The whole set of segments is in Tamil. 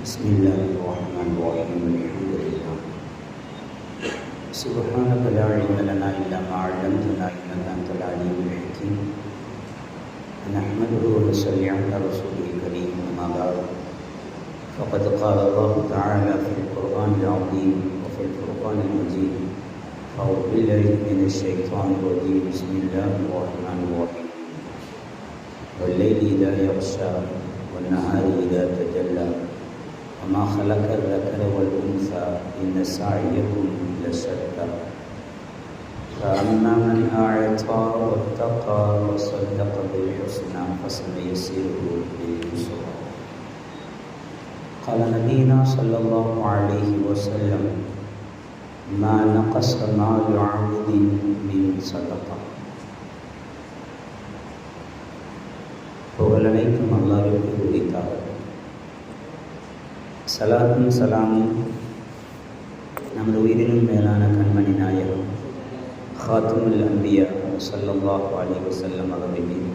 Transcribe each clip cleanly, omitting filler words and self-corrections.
بسم الله الرحمن الرحيم الحمد لله سبحانك لا علم لنا إلا ما علمتنا إنك أنت العليم الحكيم نحمده ونصلي على رسوله الكريم أما بعد فقد قال الله تعالى في القرآن العظيم وفي الفرقان المجيد أعوذ بالله من الشيطان الرجيم بسم الله الرحمن الرحيم والليل إذا يغشى والنهار إذا تجلى وما خلق الذكر والأنثى إن سعيكم لشتى فأما من أعطى واتقى وصدق بالحسنى فسنيسره لليسرى قال نبينا صلى الله عليه وسلم ما نقص مال عبد من صدقة. புகழ் அனைத்தும் அல்லாஹ்விற்கு உரித்தாகும். சலாத்தும் சலாமும் நமது உயிரினும் மேலான கண்மணி நாயகம் ஹாத்துமுல் அன்பியா ஸல்லல்லாஹு அலைஹி வஸல்லம் அவர்கள் மீது,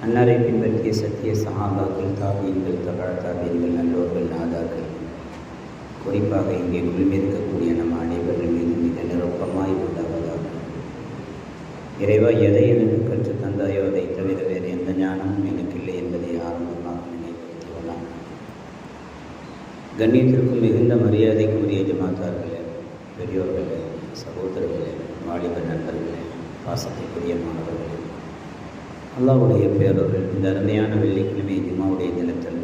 அன்னாரை பின்பற்றிய சத்திய சஹாபாக்கள், தாபீன்கள், தபஅ தாபீன்கள், நல்லோர்கள், நாதாக்கள், குறிப்பாக இங்கே குழுமிருக்கக்கூடிய நம் அனைவர்கள் மீது மிக நிரப்பமாய் உண்டாவதாக. இறைவா, எதை எனக்கு கற்றுத் தந்தாயோ அதை தவிர வேறு எந்த ஞானமும் எனக்கு இல்லை என்பதை ஆரம்பமாக நினைவுறுத்திக் கொள்ளலாம். கண்ணியத்திற்கும் மிகுந்த மரியாதைக்கும் உரிய ஜமாத்தார்களே, பெரியோர்களே, சகோதரர்களே, வாலிப நண்பர்களே, பாசத்திற்குரிய மாணவர்களே, அல்லாஹ்வுடைய பேரொருள் இந்த அருமையான வெள்ளிக்கிழமை ஜும்மாவுடைய தினத்தில்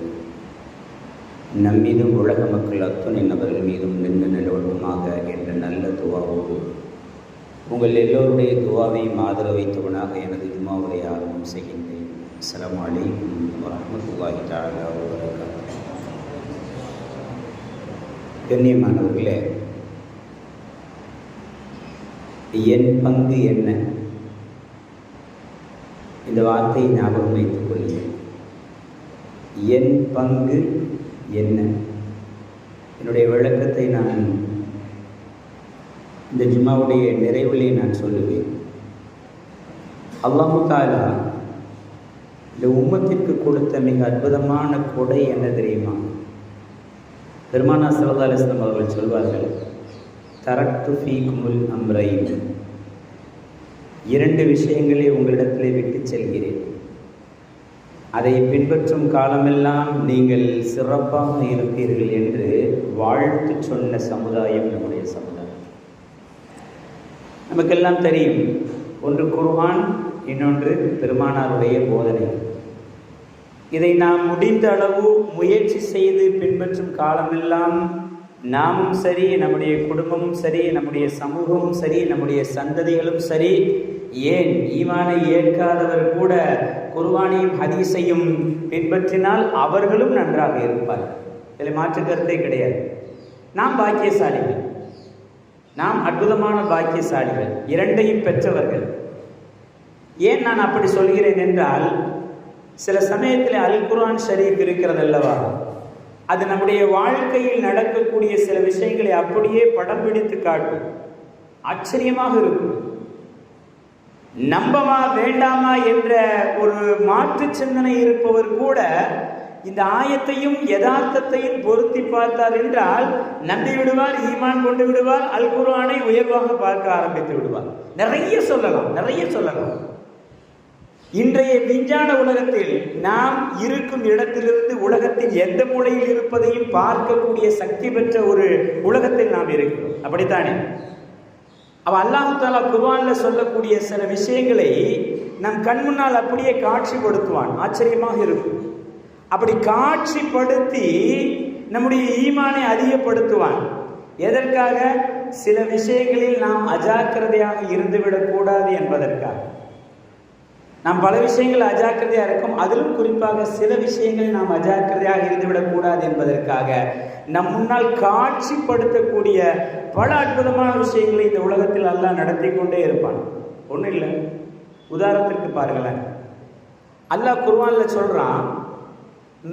நம்மீதும் உலக மக்கள் அத்துணை நபர்கள் மீதும் நின்று நிலவட்டுமாக என்ற நல்ல துவாவோடு உங்கள் எல்லோருடைய துவாவையும் ஆதரவு வைத்தவனாக எனது ஜும்மாவுடைய ஆரம்பம் செய்கின்றேன். அஸ்ஸலாமு அலைக்கும் வரஹ்மத்துல்லாஹி தஆலா வ பரகாத்துஹு. கண்ணியமானவர்களே, என் பங்கு என்ன? இந்த வார்த்தையை ஞாபகம் வைத்துக் கொள்ளுங்கள். என் பங்கு என்ன? என்னுடைய விளக்கத்தை நான் இந்த ஜும்மாவுடைய நிறைவிலே நான் சொல்லுவேன். அல்லாஹ் தஆலா இந்த உம்மத்திற்கு கொடுத்த மிக அற்புதமான கொடை என்ன தெரியுமா? பெருமானார் ஸல்லல்லாஹு அலைஹி வஸல்லம் அவர்கள் சொல்வார்கள், தரக்து ஃபீக்குமுல் அம்ரைன், இரண்டு விஷயங்களை உங்களிடத்திலே விட்டு செல்கிறேன், அதை பின்பற்றும் காலமெல்லாம் நீங்கள் சிறப்பாக இருப்பீர்கள் என்று வாழ்த்து சொன்ன சமுதாயம் நம்முடைய சமுதாயம். நமக்கெல்லாம் தெரியும், ஒன்று குர்ஆன், இன்னொன்று பெருமானாருடைய போதனை. இதை நாம் முடிந்த அளவு முயற்சி செய்து பின்பற்றும் காலமெல்லாம் நாமும் சரி, நம்முடைய குடும்பமும் சரி, நம்முடைய சமூகமும் சரி, நம்முடைய சந்ததிகளும் சரி, ஏன் ஈமானை ஏற்காதவர் கூட குர்ஆனையும் ஹதீஸையும் பின்பற்றினால் அவர்களும் நன்றாக இருப்பார்கள். இதில் மாற்று கருத்தே கிடையாது. நாம் பாக்கியசாலிகள், நாம் அற்புதமான பாக்கியசாலிகள், இரண்டையும் பெற்றவர்கள். ஏன் நான் அப்படி சொல்கிறேன் என்றால், சில சமயத்தில் அல் குர்ஆன் ஷரீஃப் இருக்கிறது அல்லவா, அது நம்முடைய வாழ்க்கையில் நடக்கக்கூடிய சில விஷயங்களை அப்படியே படம் பிடித்து காட்டும். ஆச்சரியமாக இருக்கும். நம்பமா வேண்டாமா என்ற ஒரு மாற்று சிந்தனை இருப்பவர் கூட இந்த ஆயத்தையும் யதார்த்தத்தையும் பொருத்தி பார்த்தார் என்றால் நம்பி விடுவார், ஈமான் கொண்டு விடுவார், அல் குர்ஆனை உயர்வாக பார்க்க ஆரம்பித்து விடுவார். நிறைய சொல்லலாம். இன்றைய விஞ்ஞான உலகத்தில் நாம் இருக்கும் இடத்திலிருந்து உலகத்தின் எந்த மூலையில் இருப்பதையும் பார்க்கக்கூடிய சக்தி பெற்ற ஒரு உலகத்தில் நாம் இருக்கிறோம். அப்படித்தானே? அவ அல்லாஹ் தஆலா குர்ஆன்ல சொல்லக்கூடிய சில விஷயங்களை நம் கண் முன்னால் அப்படியே காட்சிப்படுத்துவான். ஆச்சரியமாக இருக்கும். அப்படி காட்சிப்படுத்தி நம்முடைய ஈமானை அதிகப்படுத்துவான். எதற்காக? சில விஷயங்களில் நாம் அஜாக்கிரதையாக இருந்துவிடக்கூடாது என்பதற்காக. நாம் பல விஷயங்கள் அஜாக்கிரதையாக இருக்கும், அதிலும் குறிப்பாக சில விஷயங்களில் நாம் அஜாக்கிரதையாக இருந்துவிடக்கூடாது என்பதற்காக நம் முன்னால் காட்சிப்படுத்தக்கூடிய பல அற்புதமான விஷயங்களை இந்த உலகத்தில் அல்லாஹ் நடத்தி கொண்டே இருப்பான். ஒன்றும் இல்லை, உதாரணத்திற்கு பாருங்களேன். அல்லாஹ் குர்ஆன்ல சொல்றான்,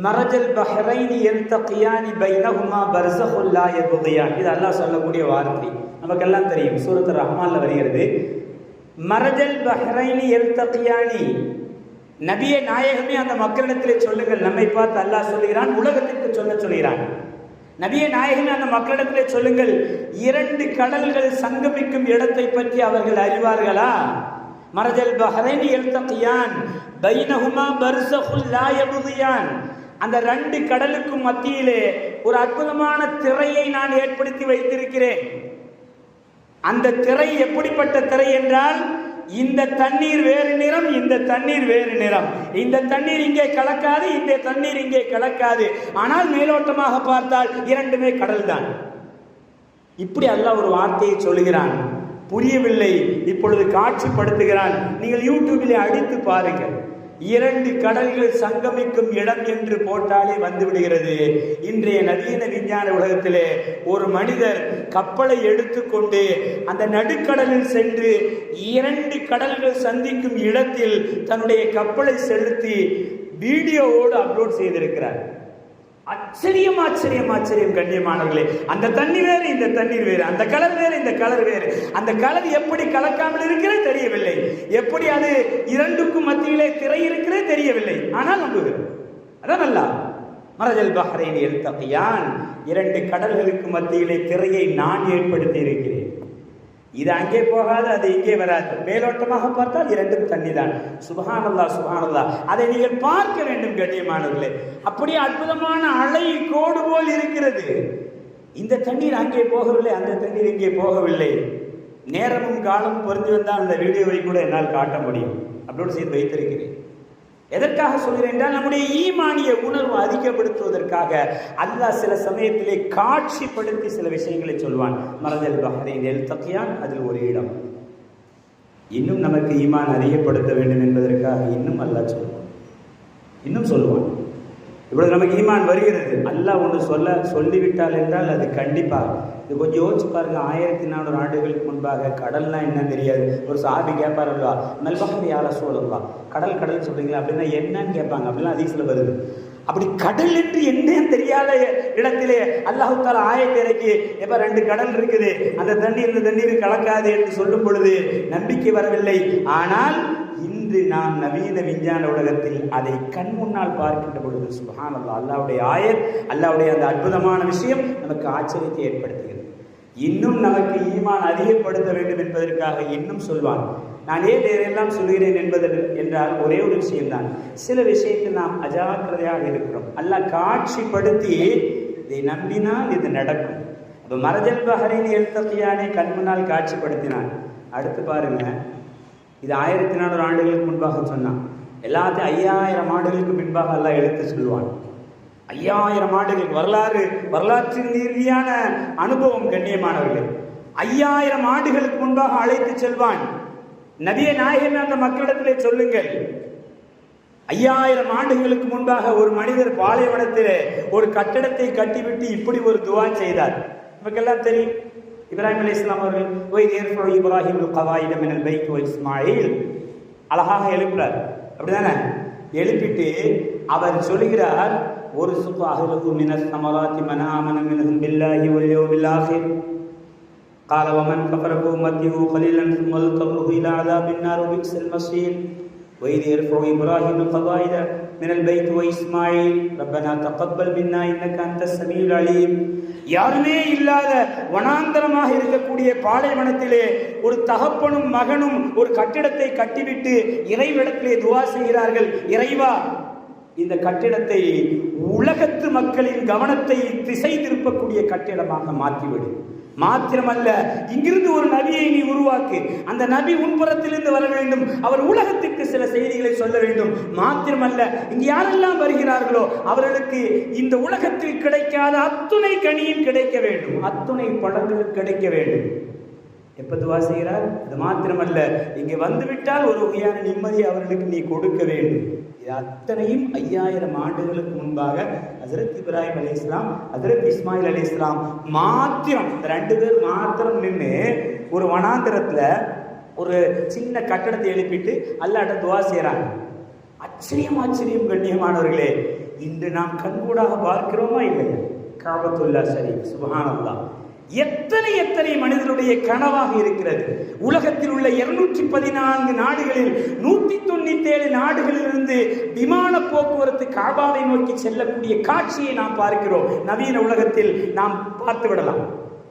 மரஜல் பஹ்ரைனி யல்தகியானி பைனஹுமா பர்ஸஹுல் லா யப்கியான். இது அல்லாஹ் சொல்லக்கூடிய வார்த்தை, நமக்கெல்லாம் தெரியும். சூரத்து ரஹ்மான்ல வருகிறது, மரஜல் பஹ்ரைனி யல்தகியானி, நபியே நாயகமே அந்த மக்களிடத்திலே சொல்லுங்கள். நம்மை பார்த்து அல்லாஹ் சொல்லுகிறான், உலகத்திற்கு சொல்ல சொல்கிறான். நபியே நாயகமே அந்த மக்களிடத்திலே சொல்லுங்கள், 2 கடல்கள் சங்கமிக்கும் இடத்தை பற்றி அவர்கள் அறிவார்களா? மரஜல் பஹரைன் யல்தகியான் பைனஹுமா பர்ஸகுல் லா யப்கியான். அந்த 2 கடலுக்கும் மத்தியிலே ஒரு அற்புதமான திரையை நான் ஏற்படுத்தி வைத்திருக்கிறேன். அந்த திரை எப்படிப்பட்ட திரை என்றால், இந்த தண்ணீர் வேறு நிறம், இந்த தண்ணீர் வேறு நிறம். இந்த தண்ணீர் இங்கே கலக்காது, இந்த தண்ணீர் இங்கே கலக்காது. ஆனால் மேலோட்டமாக பார்த்தால் 2மே கடல் தான். இப்படி அல்லாஹ் ஒரு வார்த்தையை சொல்லுகிறான். புரியவில்லை, இப்பொழுது காட்சிப்படுத்துகிறான். நீங்கள் யூடியூபிலே அடித்து பாருங்கள். 2 கடல்கள் சங்கமிக்கும் இடம் என்று போட்டாலே வந்துவிடுகிறது. இன்றைய நவீன விஞ்ஞான உலகத்திலே ஒரு மனிதர் கப்பலை எடுத்துக்கொண்டு அந்த நடுக்கடலில் சென்று 2 கடல்கள் சந்திக்கும் இடத்தில் தன்னுடைய கப்பலை செலுத்தி வீடியோவோடு அப்லோட் செய்திருக்கிறார். ஆச்சரியம் ஆச்சரியம் ஆச்சரியம் கண்ணியமானவர்களே. அந்த தண்ணீர் வேறு, இந்த தண்ணீர் வேறு. அந்த கலர் வேறு, இந்த கலர் வேறு. அந்த கலர் எப்படி கலக்காமல் இருக்கிறது தெரியவில்லை. எப்படி அது 2க்கும் மத்தியிலே திரை இருக்கிறது தெரியவில்லை. ஆனால் நம்புகிறேன். அதான் நல்லா மரஜல் பஹரைன் யல்தகியான், 2 கடல்களுக்கு மத்தியிலே திரையை நான் ஏற்படுத்தி இருக்கிறேன். இது அங்கே போகாது, அது இங்கே வராது. மேலோட்டமாக பார்த்தால் 2ம் தண்ணி தான். சுப்ஹானல்லாஹ் சுப்ஹானல்லாஹ். அதை நீங்கள் பார்க்க வேண்டும் கண்ணியமானவர்களே. அப்படியே அற்புதமான அலை கோடு போல் இருக்கிறது. இந்த தண்ணீர் அங்கே போகவில்லை, அந்த தண்ணீர் இங்கே போகவில்லை. நேரமும் காலமும் பொருந்தி வந்தால் அந்த வீடியோவை கூட என்னால் காட்ட முடியும். அப்லோட் செய்து வைத்திருக்கிறேன். எதற்காக சொல்கிறேன் என்றால், நம்முடைய ஈமானிய உணர்வு அதிகப்படுத்துவதற்காக அல்லாஹ் சில சமயத்திலே காட்சிப்படுத்தி சில விஷயங்களை சொல்வான். மரஜல் பஹரைன் யல்தகியான், அதில் ஒரு இடம். இன்னும் நமக்கு ஈமான் அதிகப்படுத்த வேண்டும் என்பதற்காக இன்னும் அல்லாஹ் சொல்வான், இன்னும் சொல்லுவான். இப்பொழுது நமக்கு ஈமான் வருகிறது. அல்லாஹ் ஒன்று சொல்லிவிட்டால் என்றால் அது கண்டிப்பாக. இது கொஞ்சம் யோசிச்சு பாருங்க. 1400 ஆண்டுகளுக்கு முன்பாக கடல்னா என்ன தெரியாது. ஒரு சாபி கேட்பார் அல்லவா, மெல்பஹர் யா ரசூலல்லாஹ், கடல் சொல்றீங்களா அப்படின்னா என்னன்னு கேட்பாங்க. அப்படிலாம் ஹதீஸ்ல வருது. அப்படி கடல் என்று என்னன்னு தெரியாத இடத்திலே அல்லாஹ் தஆலா ஆயத்தை இறக்கி, எப்ப 2 கடல் இருக்குது, அந்த தண்ணீர் இந்த தண்ணீர் கலக்காது என்று சொல்லும் பொழுது நம்பிக்கை வரவில்லை. ஆனால் இன்று நாம் நவீன விஞ்ஞான உலகத்தில் அதை கண் முன்னால் பார்க்கின்ற பொழுது சுப்ஹானல்லாஹ், அல்லாஹ்வுடைய ஆயத், அல்லாஹ்வுடைய அந்த அற்புதமான விஷயம் நமக்கு ஆச்சரியத்தை ஏற்படுத்துகிறது. இன்னும் நமக்கு ஈமான் அதிகப்படுத்த வேண்டும் என்பதற்காக இன்னும் சொல்வான். நான் ஏன் எல்லாம் சொல்கிறேன் என்றால் ஒரே ஒரு விஷயம்தான். சில விஷயத்தில் நாம் அஜாக்கிரதையாக இருக்கிறோம். அல்லாஹ் காட்சிப்படுத்தி இதை நம்பினால் இது நடக்கும். அப்போ மரஜல் பஹரைன் யல்தகியானை கண் முன்னால் காட்சிப்படுத்தினான். அடுத்து பாருங்க, இது 1400 ஆண்டுகளுக்கு முன்பாக சொன்னான். எல்லாத்தையும் 5000 ஆண்டுகளுக்கு பின்பாக அல்லாஹ் எடுத்து சொல்லுவான். 5000 ஆண்டுகள் வரலாற்றின் ரீதியான அனுபவம் கண்ணியமானவர்கள். 5000 ஆண்டுகளுக்கு முன்பாக அழைத்து செல்வான். நபியே நாயகமே அந்த மக்களிடத்திலே சொல்லுங்கள், 5000 ஆண்டுகளுக்கு முன்பாக ஒரு மனிதர் பாலைவனத்திலே ஒரு கட்டடத்தை கட்டிவிட்டு இப்படி ஒரு துவா செய்தார். நமக்கெல்லாம் தெரியும். இப்ராஹிம் அலைஹிஸ்ஸலாம் அவர்கள் இப்ராஹிம் கவாயித மினல் பைத் வ இஸ்மாயில் அழகாக எழுப்புறார். அப்படிதானே? எழுப்பிட்டு அவர் சொல்கிறார், ஒரு சுகு அஹ்லுஹு மினஸ் ஸமராத்தி மன் ஆமன மின்ஹும் பில்லாஹி வல் யௌமில் ஆகிர் قال ومن كفر فأمته قليلا ثم اضطره إلى عذاب النار وبئس المصير وإذ يرفع إبراهيم القواعد من البيت وإسماعيل ربنا تقبل منا إنك أنت السميع العليم. யாருமே இல்லாத வனாந்தரமாக இருக்கக்கூடிய பாலைவனத்திலே ஒரு தகப்பனும் மகனும் ஒரு கட்டிடத்தை கட்டிவிட்டு இறைவனிடத்திலே துஆ செய்கிறார்கள். இறைவா, இந்த கட்டிடத்தை உலகத்து மக்களின் கவனத்தை திசை திருப்பக்கூடிய கட்டிடமாக மாற்றிவிடு. மாத்திரமல்ல, இங்கிருந்து ஒரு நபியை நீ உருவாக்கு. அந்த நபி உன்புறத்திலிருந்து வர வேண்டும். அவர் உலகத்துக்கு சில செய்திகளை சொல்ல வேண்டும். மாத்திரமல்ல, இங்கு யாரெல்லாம் வருகிறார்களோ அவர்களுக்கு இந்த உலகத்தில் கிடைக்காத அத்துணை கனியும் கிடைக்க வேண்டும், அத்துணை பழங்களும் கிடைக்க வேண்டும். எப்ப துவா செய்கிறார்? அது மாத்திரமல்ல, இங்கே வந்துவிட்டால் ஒரு வகையான நிம்மதி அவர்களுக்கு நீ கொடுக்க வேண்டும். இது அத்தனையும் 5000 ஆண்டுகளுக்கு முன்பாக ஹஜ்ரத் இப்ராஹிம் அலைஹிஸ்ஸலாம், ஹஜ்ரத் இஸ்மாயில் அலைஹிஸ்ஸலாம் மாத்திரம், 2 பேர் மாத்திரம் நின்று ஒரு வனாந்திரத்துல ஒரு சின்ன கட்டடத்தை எழுப்பிட்டு அல்லாஹ்ட்ட துஆ செய்றாங்க. ஆச்சரியம் கண்ணியமானவர்களே, இன்று நாம் கண்கூடாக பார்க்கிறோமா இல்லையா? காபத்துல்லா ஷரீஃப், சுப்ஹானல்லாஹ். எத்தனை எத்தனை மனிதனுடைய கனவாக இருக்கிறது. உலகத்தில் உள்ள 214 நாடுகளில் 197 நாடுகளிலிருந்து விமான போக்குவரத்து காபாவை நோக்கி செல்லக்கூடிய காட்சியை நாம் பார்க்கிறோம். நவீன உலகத்தில் நாம் பார்த்து விடலாம்,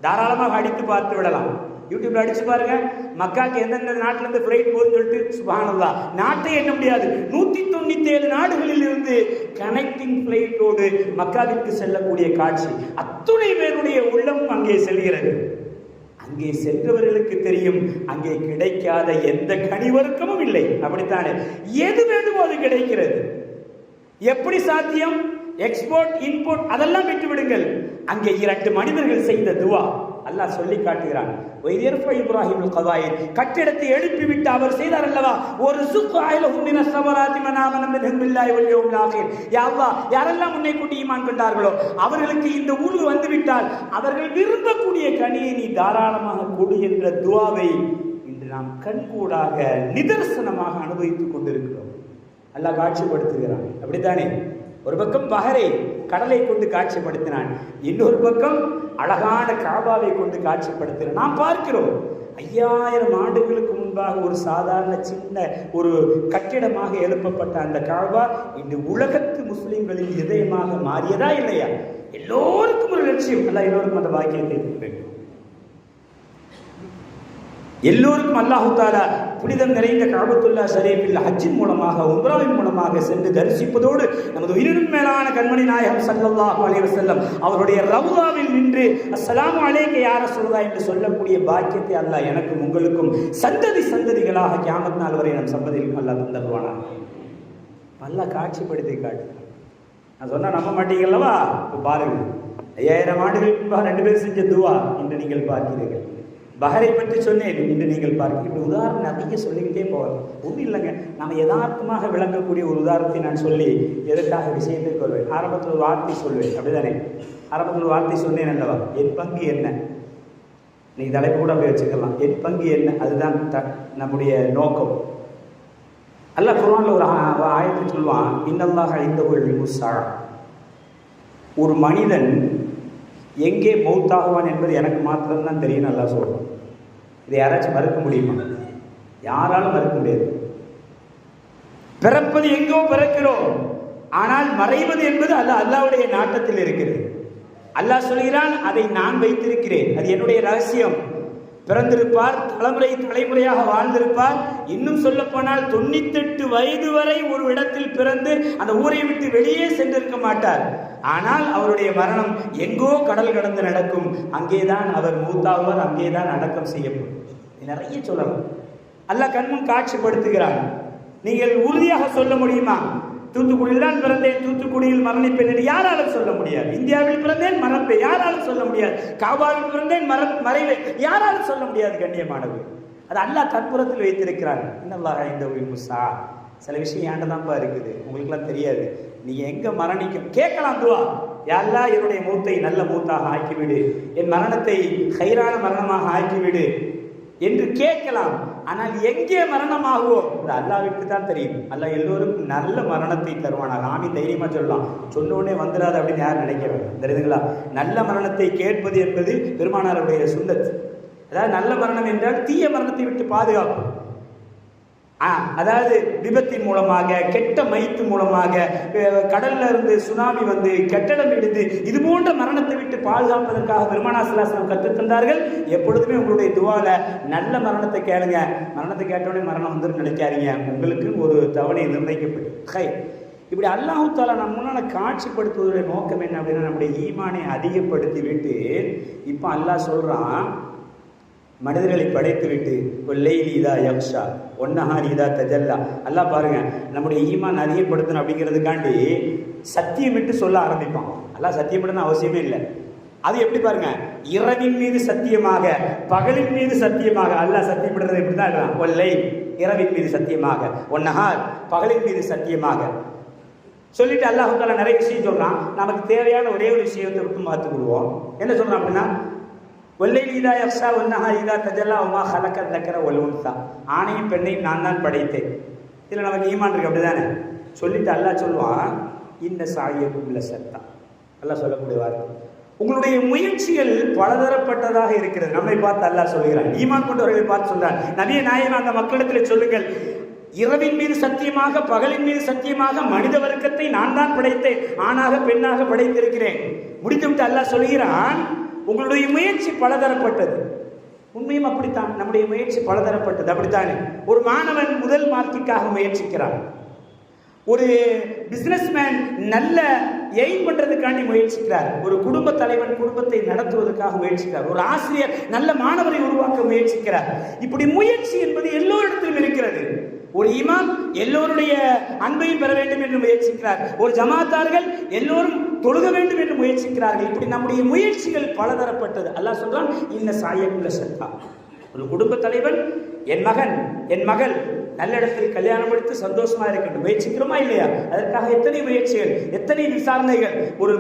தாராளமாக அடித்து பார்த்து விடலாம். யூடியூப்ல அடிச்சு பாருங்க, மக்காக்கு எந்தெந்த நாட்டில இருந்து ஃபிளைட் போகுதுன்னு சொல்லிட்டு சுப்ஹானல்லாஹ், நாட்டை எண்ண முடியாது. 197 நாடுகளில் இருந்து கனெக்டிங் பிளைட்டோடு மக்காவிற்கு செல்லக்கூடிய காட்சி. அத்துணை பேருடைய உள்ளமும் அங்கே செல்கிறது. அங்கே சென்றவர்களுக்கு தெரியும், அங்கே கிடைக்காத எந்த கனிவர்க்கமும் இல்லை. அப்படித்தானே? எது வேண்டுமோ அது கிடைக்கிறது. எப்படி சாத்தியம்? எக்ஸ்போர்ட் இம்போர்ட் அதெல்லாம் விட்டு விடுங்கள். அங்கே 2 மனிதர்கள் செய்த துவா அல்லாஹ் சொல்லி காட்டுகிறான். இப்ராஹிம் கட்டிடத்தை எழுப்பிவிட்டு அவர் செய்தார் அல்லவா, ஒரு யாரெல்லாம் முன்னை கூட்டி ஈமான் கொண்டார்களோ அவர்களுக்கு இந்த ஊழு வந்துவிட்டால் அவர்கள் விரும்பக்கூடிய கனியை நீ தாராளமாக கொடு என்ற துவாவை இன்று நாம் கண்கூடாக நிதர்சனமாக அனுபவித்துக் கொண்டிருக்கிறோம். அல்லாஹ் காட்சிப்படுத்துகிறான். அப்படித்தானே? ஒரு பக்கம் பஹரை கடலை கொண்டு காட்சிப்படுத்தினான், இன்னொரு பக்கம் அழகான காபாவை கொண்டு காட்சிப்படுத்தினான். நாம் பார்க்கிறோம், 5000 ஆண்டுகளுக்கு முன்பாக ஒரு சாதாரண சின்ன ஒரு கட்டிடமாக எழுப்பப்பட்ட அந்த காபா இன்று உலகத்து முஸ்லிம்களின் இதயமாக மாறியதா இல்லையா? எல்லோருக்கும் ஒரு லட்சியம், அல்ல எல்லோருக்கும் அந்த பாக்கியத்தை வேண்டும். எல்லோருக்கும் அல்லாஹு தஆலா புனிதம் நிறைந்த கஅபத்துல்லா ஷரீஃபில் ஹஜ்ஜின் மூலமாக உம்ராவின் மூலமாக சென்று தரிசிப்பதோடு நமது உயிரினும் மேலான கண்மணி நாயகம் ஸல்லல்லாஹு அலைஹி வஸல்லம் அவருடைய ரவுதாவில் நின்று அஸ்ஸலாமு அலைக்க யா ரசூலுல்லாஹ் என்று சொல்லக்கூடிய பாக்கியத்தை அல்லாஹ் எனக்கும் உங்களுக்கும் சந்ததி சந்ததிகளாக கியாமத் நாள் வரை நம் சம்பதிகளுக்கு அல்லாஹ் தந்தருவானாக. அல்லாஹ் காட்சிப்படுத்தி காட்டுகிறான். நான் சொன்னா நம்ப மாட்டீங்கல்லவா? இப்போ பாருங்க, 5000 ஆண்டுகளுக்கு முன்பாக 2 பேர் செஞ்ச துவா இன்று நீங்கள் பார்க்கிறீர்கள். பஹரை பற்றி சொன்னேன், இன்று நீங்கள் பார்க்க. இப்படி உதாரணம் நிறைய சொல்லிக்கிட்டே போகலாம். ஒன்றும் இல்லைங்க, நம்ம யதார்த்தமாக விளங்கக்கூடிய ஒரு உதாரணத்தை நான் சொல்லி எதற்காக விஷயத்தை கொள்வேன். ஆரம்பத்தில் ஒரு வார்த்தை சொல்வேன், அப்படிதானே? ஆரம்பத்தில் ஒரு வார்த்தை சொன்னேன் அல்லவா, என் பங்கு என்ன? நீங்கள் தலைப்பு கூட போய் வச்சுக்கலாம், என் பங்கு என்ன? அதுதான் நம்முடைய நோக்கம். அல்லாஹ் குர்ஆன்ல ஒரு ஆயத்தை சொல்லுவான், இன்னல்லாஹ இந்தஹுல் முஸ்ஸா. ஒரு மனிதன் எங்கே மௌத்தாகுவான் என்பது எனக்கு மாத்திரம்தான் தெரியும், நல்லா சொல்றோம். இதை யாராச்சும் மறுக்க முடியுமா? யாராலும் மறுக்க முடியாது. பிறப்பது எங்கோ பிறக்கிறோம், ஆனால் மறைவது என்பது அல்லாஹ்வுடைய நாட்டத்தில் இருக்கிறது. அல்லாஹ் சொல்கிறான், அதை நான் வைத்திருக்கிறேன், அது என்னுடைய ரகசியம். பிறந்திருப்பார், தலைமுறையாக வாழ்ந்திருப்பார். இன்னும் சொல்ல போனால் 98 வயது வரை ஒரு இடத்தில் பிறந்து அந்த ஊரை விட்டு வெளியே சென்றிருக்க மாட்டார். ஆனால் அவருடைய மரணம் எங்கோ கடல் கடந்து நடக்கும். அங்கேதான் அவர் மூத்தாவார், அங்கேதான் அடக்கம் செய்யப்படும். நிறைய சொல்லலாம். அல்லாஹ் கண்முன் காட்சிப்படுத்துகிறார். நீங்கள் உறுதியாக சொல்ல முடியுமா? தூத்துக்குடியில் தான் பிறந்தேன், தூத்துக்குடியில் மரணிப்பேன் என்று யாராலும் சொல்ல முடியாது. இந்தியாவில் பிறந்தேன், மறப்பேன், யாராலும் சொல்ல முடியாது. காபாவில் பிறந்தேன், மறைவேன், யாராலும் சொல்ல முடியாது. கண்ணியமானது, அது அல்லாஹ் தற்புறத்தில் வைத்திருக்கிறார். இன்னல்லாஹ இந்தஹுல் முஸ்ஸா. சில விஷயம் ஏண்டதான்ப்பா இருக்குது, உங்களுக்குலாம் தெரியாது. நீங்க எங்க மரணிக்கும் கேட்கலாம் துவா, யா அல்லாஹ் என்னுடைய மூத்தை நல்ல மூத்தாக ஆக்கிவிடு, என் மரணத்தை கைரான மரணமாக ஆக்கிவிடு என்று கேட்கலாம். ஆனால் எங்கே மரணமாகுவோம் அல்லாஹ்விற்கு தான் தெரியும். அல்லாஹ் எல்லோருக்கும் நல்ல மரணத்தை தருவானாக. ஆமி தைரியமா சொல்லலாம், சொன்னோடனே வந்துடாது அப்படின்னு யாரும் நினைக்க வேண்டாம். தெரியுதுங்களா? நல்ல மரணத்தை கேட்பது என்பது பெருமானாருடைய சுன்னத். அதாவது நல்ல மரணம் என்றால் தீய மரணத்தை விட்டு பாதுகாப்பு. அதாவது விபத்தின் மூலமாக, கெட்ட மயித்து மூலமாக, கடல்ல இருந்து சுனாமி வந்து கட்டடம் இடிந்து இது போன்ற மரணத்தை விட்டு பாதுகாப்பதற்காக பெருமானார் ஸல்லல்லாஹு அலைஹி வஸல்லம் கற்றுத் தந்தார்கள். எப்பொழுதுமே உங்களுடைய துவால நல்ல மரணத்தை கேளுங்க. மரணத்தை கேட்டோடனே மரணம் வந்து நினைக்காதீங்க, உங்களுக்கு ஒரு தவணை நிர்ணயிக்கப்பட்டு. இப்படி அல்லாஹ் தஆலா நம்ம முன்னால காட்சிப்படுத்துவதோட நோக்கம் என்ன அப்படின்னா, நம்முடைய ஈமானை அதிகப்படுத்தி விட்டு இப்போ அல்லாஹ் சொல்றான், மனிதர்களை படைத்து விட்டு லைலி இதா யக்ஷா ஒன்னஹாரி இதா தஜல்லா. அல்லாஹ் பாருங்க, நம்முடைய ஈமான் அதிகப்படுத்தணும் அப்படிங்கிறதுக்காண்டி சத்தியமிட்டு சொல்ல ஆரம்பிப்பான். அல்லாஹ் சத்தியமிடணும் அவசியமே இல்லை. அது எப்படி பாருங்க, இரவின் மீது சத்தியமாக, பகலின் மீது சத்தியமாக. அல்லாஹ் சத்தியமிடுறது எப்படி தான் இருக்கான், ஒல்லை இரவின் மீது சத்தியமாக, ஒன்னஹார் பகலின் மீது சத்தியமாக சொல்லிட்டு அல்லாஹ் தஆலா நிறைய விஷயம் சொல்றான். நமக்கு தேவையான ஒரே ஒரு விஷயத்தை விட்டு பார்த்துக்கிடுவோம். என்ன சொல்றான் அப்படின்னா, ஒல்லைலி இதா யக்ஷா ஒன்னஹாரி இதா தஜல்லா வமா ஹலக்கல் தக்கர வல் உன்ஸா. ஆணையும் பெண்ணையும் நான் தான் படைத்தேன். இதில் நமக்கு ஈமான் இருக்கு, அப்படிதானே? சொல்லிட்டு அல்லாஹ் சொல்லுவான், இன்ன சாயக்கும் லசத்தா. அல்லாஹ் சொல்லக்கூடிய வார்த்தை, உங்களுடைய முயற்சிகள் பலதரப்பட்டதாக இருக்கிறது. நம்மை பார்த்து அல்லாஹ் சொல்கிறான், ஈமான் கொண்டவர்களை பார்த்து சொல்றான், நபியே நாயகம் அந்த மக்களிடத்தில் சொல்லுங்கள், இரவின் மீது சத்தியமாக பகலின் மீது சத்தியமாக மனித வர்க்கத்தை நான் தான் படைத்தேன், ஆணாக பெண்ணாக படைத்திருக்கிறேன். முடித்துவிட்டு அல்லாஹ் சொல்கிறான், உங்களுடைய முயற்சி பலதரப்பட்டது. உண்மையும் அப்படித்தான், நம்முடைய முயற்சி பலதரப்பட்டது. அப்படித்தானே ஒரு மாணவன் முதல் மார்க்குக்காக முயற்சிக்கிறான், ஒரு பிசினஸ்மேன் நல்ல எய்ம் பண்றதுக்காண்டி முயற்சிக்கிறார், ஒரு குடும்ப தலைவன் குடும்பத்தை நடத்துவதற்காக முயற்சிக்கிறார், ஒரு ஆசிரியர் நல்ல மாணவரை உருவாக்க முயற்சிக்கிறார். இப்படி முயற்சி என்பது எல்லோரிடத்திலும் இருக்கிறது. ஒரு இமாம் எல்லோருடைய அன்பையும் பெற வேண்டும் என்று முயற்சிக்கிறார், ஒரு ஜமாத்தார்கள் எல்லோரும் தொழுக வேண்டும் என்று முயற்சிக்கிறார்கள். இப்படி நம்முடைய முயற்சிகள் பலதரப்பட்டது. அல்லாஹ் சொல்றான், இன்ன சாயக்குள்ள சத்தா. ஒரு குடும்ப தலைவன், என் மகன் என் மகள் நல்ல இடத்தில் கல்யாணம் எடுத்து சந்தோஷமா இருக்கட்டும், முயற்சிக்கிறோமா இல்லையா? அதற்காக எத்தனை முயற்சிகள், எத்தனை விசாரணைகள். ஒரு